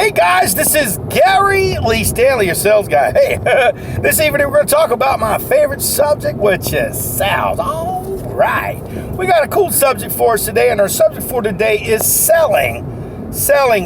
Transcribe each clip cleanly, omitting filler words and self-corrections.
Hey guys, this is Gary Lee Stanley, your sales guy. Hey, this evening we're going to talk about my favorite subject, which is sales. All right, we got a cool subject for us today, and our subject for today is selling,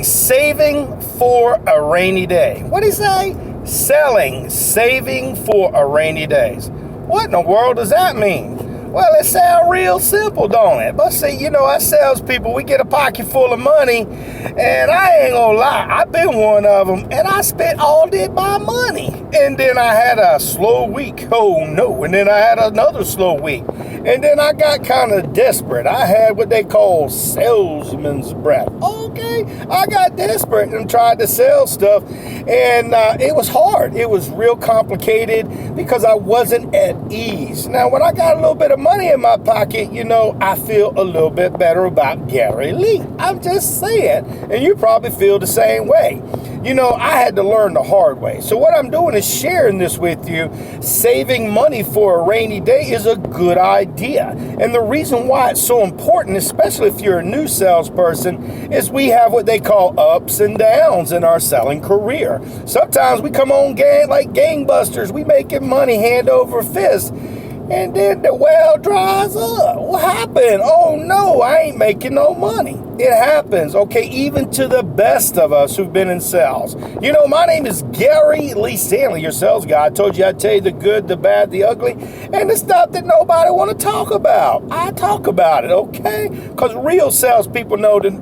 saving for a rainy day. What do you say? Selling, saving for a rainy day. What in the world does that mean? Well, it sounds real simple, don't it? But see, us salespeople, we get a pocket full of money, and I ain't gonna lie, I've been one of them, and I spent all my money. And then I had a slow week. Oh no. And then I had another slow week. And then I got kind of desperate. I had what they call salesman's breath. Okay, I got desperate and tried to sell stuff, and it was hard. It was real complicated because I wasn't at ease. Now, when I got a little bit of money in my pocket, I feel a little bit better about Gary Lee. I'm just saying, and you probably feel the same way. I had to learn the hard way. So what I'm doing is sharing this with you. Saving money for a rainy day is a good idea. And the reason why it's so important, especially if you're a new salesperson, is we have what they call ups and downs in our selling career. Sometimes we come on like gangbusters. We making money hand over fist. And then the well dries up. What happened? Oh no, I ain't making no money. It happens, okay, even to the best of us who've been in sales. My name is Gary Lee Stanley, your sales guy. I told you I'd tell you the good, the bad, the ugly, and the stuff that nobody want to talk about. I talk about it, okay? Because real salespeople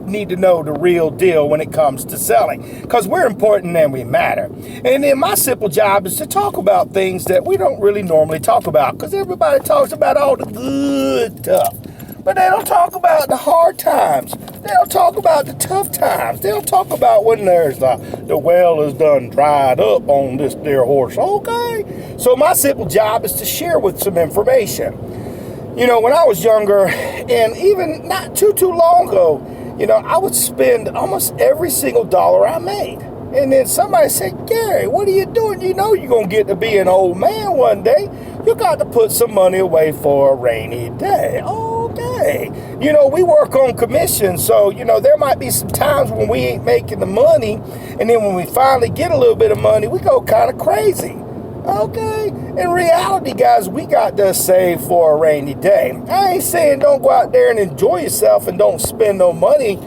need to know the real deal when it comes to selling. Because we're important and we matter. And then my simple job is to talk about things that we don't really normally talk about. Because everybody talks about all the good stuff. But they don't talk about the hard times. They don't talk about the tough times. They don't talk about when there's the well is done dried up on this dear horse. Okay? So my simple job is to share with some information. When I was younger, and even not too long ago, I would spend almost every single dollar I made. And then somebody said, Gary, what are you doing? You're going to get to be an old man one day. You got to put some money away for a rainy day. Okay. We work on commission, so, there might be some times when we ain't making the money, and then when we finally get a little bit of money, we go kind of crazy. Okay? In reality, guys, we got to save for a rainy day. I ain't saying don't go out there and enjoy yourself and don't spend no money,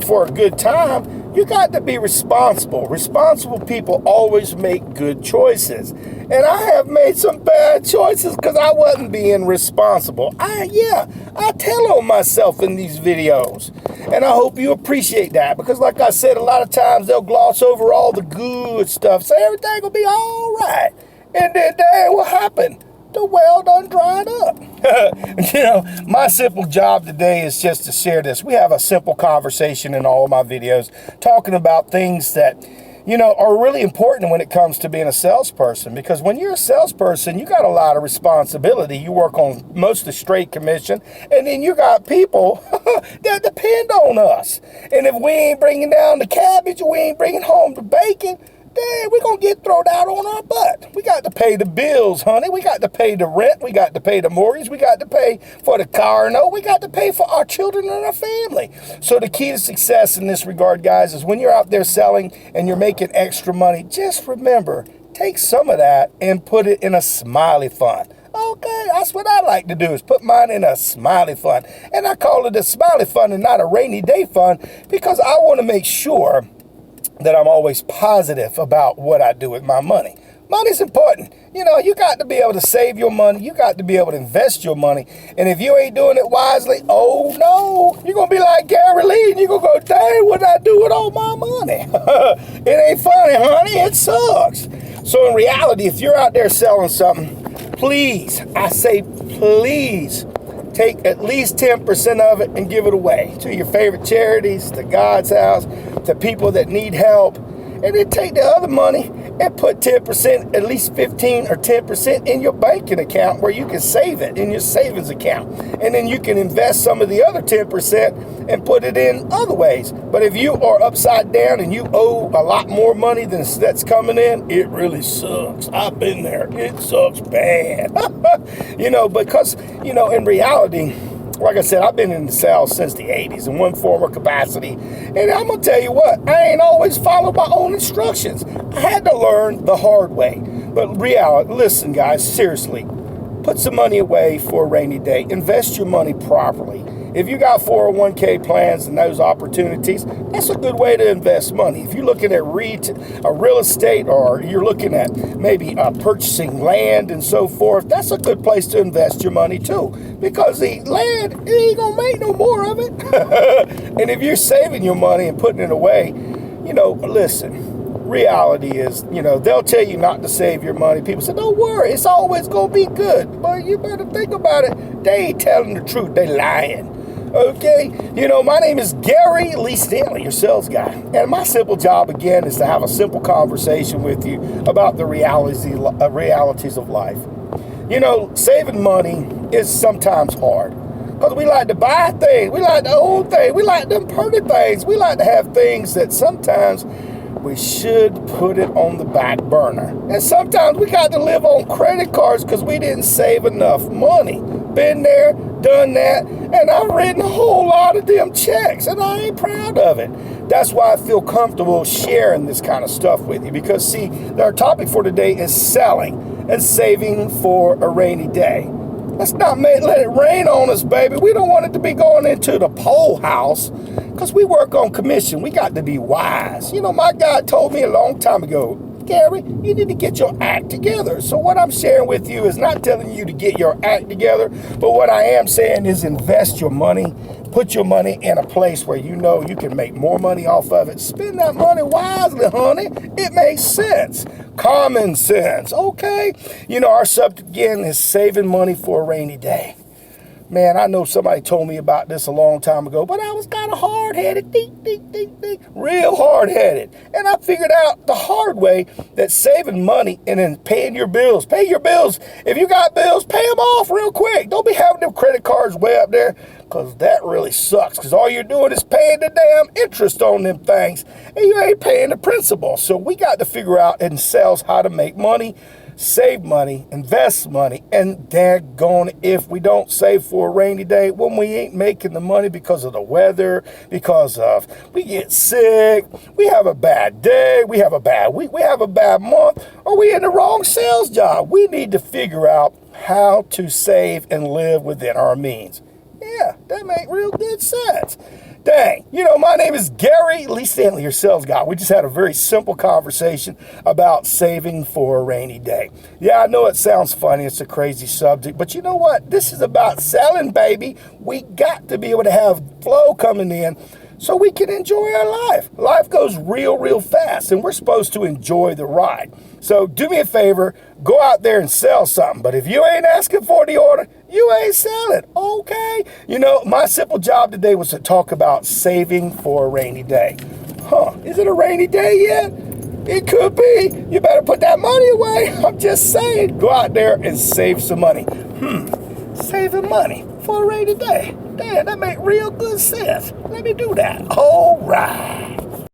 for a good time. You got to be responsible. Responsible people always make good choices. And I have made some bad choices because I wasn't being responsible. I tell on myself in these videos. And I hope you appreciate that. Because like I said, a lot of times they'll gloss over all the good stuff. Say everything will be all right. And then, what happened? The well done dried up. My simple job today is just to share this. We have a simple conversation in all of my videos talking about things that, are really important when it comes to being a salesperson. Because when you're a salesperson, you got a lot of responsibility. You work on mostly straight commission. And then you got people that depend on us. And if we ain't bringing down the cabbage, we ain't bringing home the bacon, then we're going to get thrown out on our butt. We got to pay the bills, honey. We got to pay the rent. We got to pay the mortgage. We got to pay for the car note. We got to pay for our children and our family. So the key to success in this regard, guys, is when you're out there selling and you're making extra money, just remember, take some of that and put it in a smiley fund. Okay, that's what I like to do, is put mine in a smiley fund. And I call it a smiley fund and not a rainy day fund because I want to make sure that I'm always positive about what I do with my money. Money's important. You got to be able to save your money. You got to be able to invest your money. And if you ain't doing it wisely, oh no, you're going to be like Gary Lee and you're going to go, dang, what did I do with all my money? It ain't funny, honey. It sucks. So in reality, if you're out there selling something, please, I say please, take at least 10% of it and give it away to your favorite charities, to God's house, to people that need help. And then take the other money and put 10%, at least 15 or 10% in your banking account where you can save it in your savings account. And then you can invest some of the other 10% and put it in other ways. But if you are upside down and you owe a lot more money than that's coming in, it really sucks. I've been there. It sucks bad. Because, in reality, Like I said, I've been in the sales since the 80s in one form or capacity. And I'm going to tell you what, I ain't always followed my own instructions. I had to learn the hard way. But reality, listen, guys, seriously, put some money away for a rainy day. Invest your money properly. If you got 401k plans and those opportunities, that's a good way to invest money. If you're looking at real estate, or you're looking at maybe purchasing land and so forth, that's a good place to invest your money too. Because the land, it ain't going to make no more of it. And if you're saving your money and putting it away, listen, reality is, they'll tell you not to save your money. People say, don't worry, it's always going to be good. But you better think about it. They ain't telling the truth. They lying. Okay, my name is Gary Lee Stanley, your sales guy. And my simple job, again, is to have a simple conversation with you about the realities of life. Saving money is sometimes hard. Because we like to buy things, we like to own things, we like them pretty things, we like to have things that sometimes we should put it on the back burner. And sometimes we got to live on credit cards because we didn't save enough money. Been there, done that, and I've written a whole lot of them checks, and I ain't proud of it. That's why I feel comfortable sharing this kind of stuff with you, because, see, our topic for today is selling and saving for a rainy day. Let's not let it rain on us, baby. We don't want it to be going into the pole house, because we work on commission. We got to be wise. My guy told me a long time ago, Gary, you need to get your act together. So what I'm sharing with you is not telling you to get your act together, but what I am saying is invest your money, put your money in a place where you can make more money off of it. Spend that money wisely, honey. It makes sense. Common sense, okay? Our subject again is saving money for a rainy day. Man, I know somebody told me about this a long time ago, but I was kind of hard-headed, real hard-headed. And I figured out the hard way that saving money and then paying your bills. Pay your bills. If you got bills, pay them off real quick. Don't be having them credit cards way up there, because that really sucks, because all you're doing is paying the damn interest on them things, and you ain't paying the principal. So we got to figure out in sales how to make money, save money, invest money, and daggone, if we don't save for a rainy day, when we ain't making the money because of the weather, because of we get sick, we have a bad day, we have a bad week, we have a bad month, or we in the wrong sales job. We need to figure out how to save and live within our means. Yeah, that make real good sense. Dang, my name is Gary Lee Stanley, your sales guy. We just had a very simple conversation about saving for a rainy day. Yeah, I know it sounds funny. It's a crazy subject. But you know what? This is about selling, baby. We got to be able to have flow coming in so we can enjoy our life. Life goes real fast, and we're supposed to enjoy the ride. So do me a favor, go out there and sell something. But if you ain't asking for the order, you ain't selling, okay? My simple job today was to talk about saving for a rainy day. Is it a rainy day yet? It could be. You better put that money away. I'm just saying, go out there and save some money. Saving money for a rainy day. Damn, that make real good sense. Let me do that. All right.